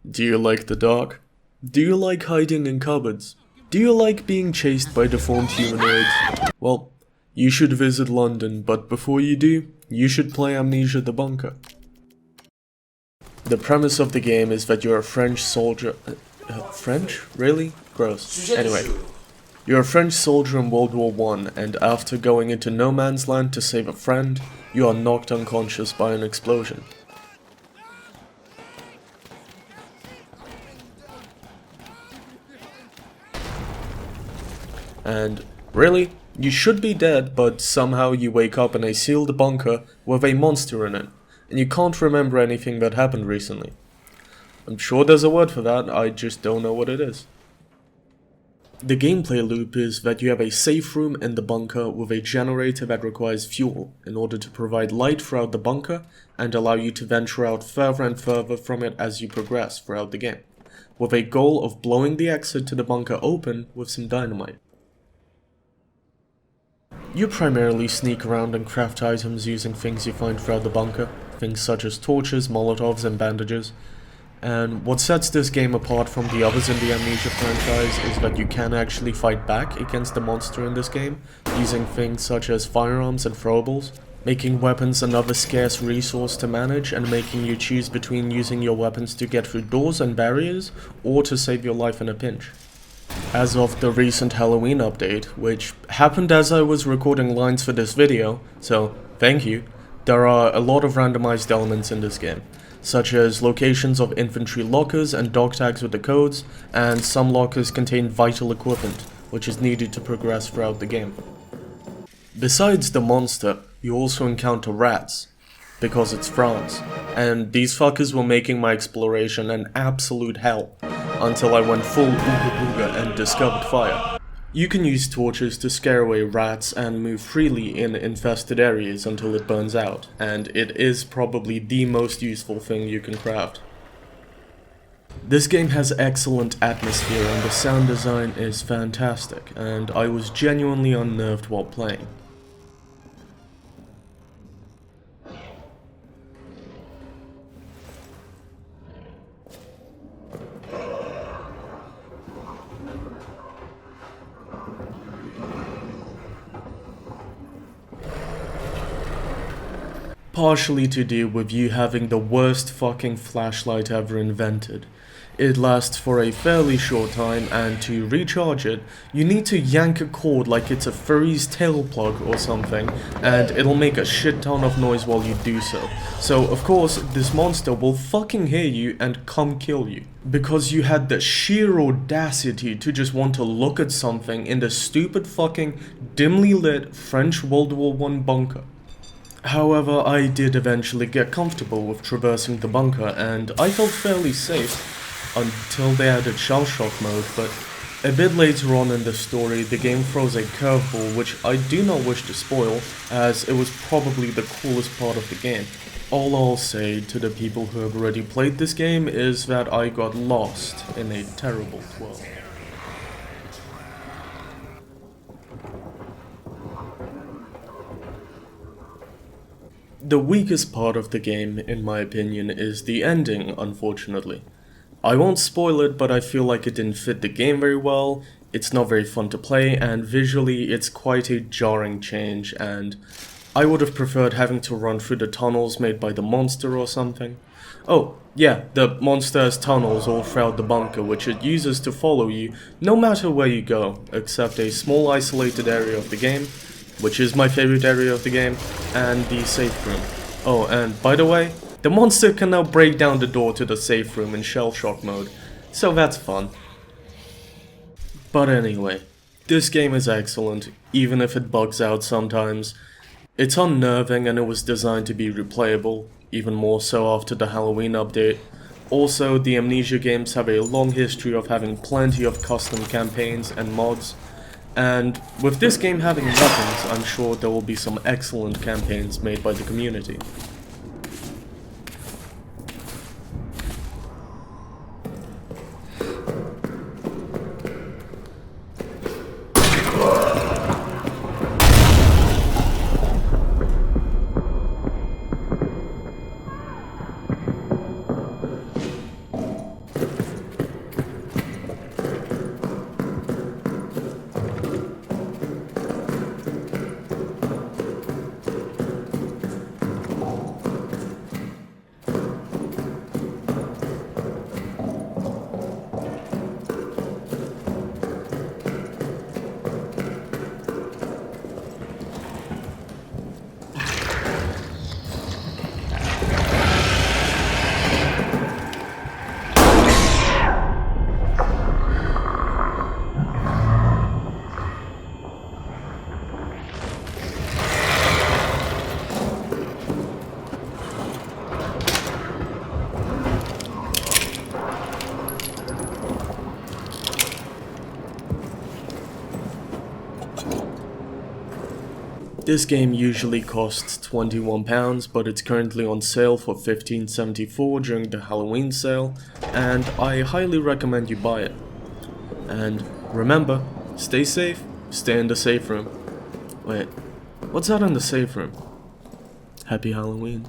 Do you like the dark? Do you like hiding in cupboards? Do you like being chased by deformed humanoids? Well, you should visit London, but before you do, you should play Amnesia the Bunker. The premise of the game is that you're a French soldier... French? Really? Gross. Anyway, you're a French soldier in World War I, and after going into no man's land to save a friend, you are knocked unconscious by an explosion. And really, you should be dead, but somehow you wake up in a sealed bunker with a monster in it, and you can't remember anything that happened recently. I'm sure there's a word for that, I just don't know what it is. The gameplay loop is that you have a safe room in the bunker with a generator that requires fuel in order to provide light throughout the bunker and allow you to venture out further and further from it as you progress throughout the game, with a goal of blowing the exit to the bunker open with some dynamite. You primarily sneak around and craft items using things you find throughout the bunker, things such as torches, molotovs and bandages. And what sets this game apart from the others in the Amnesia franchise is that you can actually fight back against the monster in this game, using things such as firearms and throwables, making weapons another scarce resource to manage and making you choose between using your weapons to get through doors and barriers, or to save your life in a pinch. As of the recent Halloween update, which happened as I was recording lines for this video, so thank you, there are a lot of randomized elements in this game, such as locations of infantry lockers and dog tags with the codes, and some lockers contain vital equipment, which is needed to progress throughout the game. Besides the monster, you also encounter rats, because it's France, and these fuckers were making my exploration an absolute hell, until I went full ooga booga and discovered fire. You can use torches to scare away rats and move freely in infested areas until it burns out, and it is probably the most useful thing you can craft. This game has excellent atmosphere and the sound design is fantastic, and I was genuinely unnerved while playing. Partially to do with you having the worst fucking flashlight ever invented. It lasts for a fairly short time, and to recharge it, you need to yank a cord like it's a furry's tail plug or something, and it'll make a shit ton of noise while you do so. So of course, this monster will fucking hear you and come kill you, because you had the sheer audacity to just want to look at something in the stupid fucking dimly lit French World War I bunker. However, I did eventually get comfortable with traversing the bunker, and I felt fairly safe until they added shell shock mode, but a bit later on in the story the game throws a curveball which I do not wish to spoil, as it was probably the coolest part of the game. All I'll say to the people who have already played this game is that I got lost in a terrible twirl. The weakest part of the game, in my opinion, is the ending, unfortunately. I won't spoil it, but I feel like it didn't fit the game very well, it's not very fun to play, and visually it's quite a jarring change, and I would have preferred having to run through the tunnels made by the monster or something. Oh, yeah, the monster has tunnels all throughout the bunker which it uses to follow you no matter where you go, except a small isolated area of the game, which is my favorite area of the game, and the safe room. Oh, and by the way, the monster can now break down the door to the safe room in shell shock mode, so that's fun. But anyway, this game is excellent, even if it bugs out sometimes. It's unnerving and it was designed to be replayable, even more so after the Halloween update. Also, the Amnesia games have a long history of having plenty of custom campaigns and mods, and with this game having weapons, I'm sure there will be some excellent campaigns made by the community. This game usually costs £21, but it's currently on sale for $15.74 during the Halloween sale, and I highly recommend you buy it. And remember, stay safe, stay in the safe room. Wait, what's that in the safe room? Happy Halloween.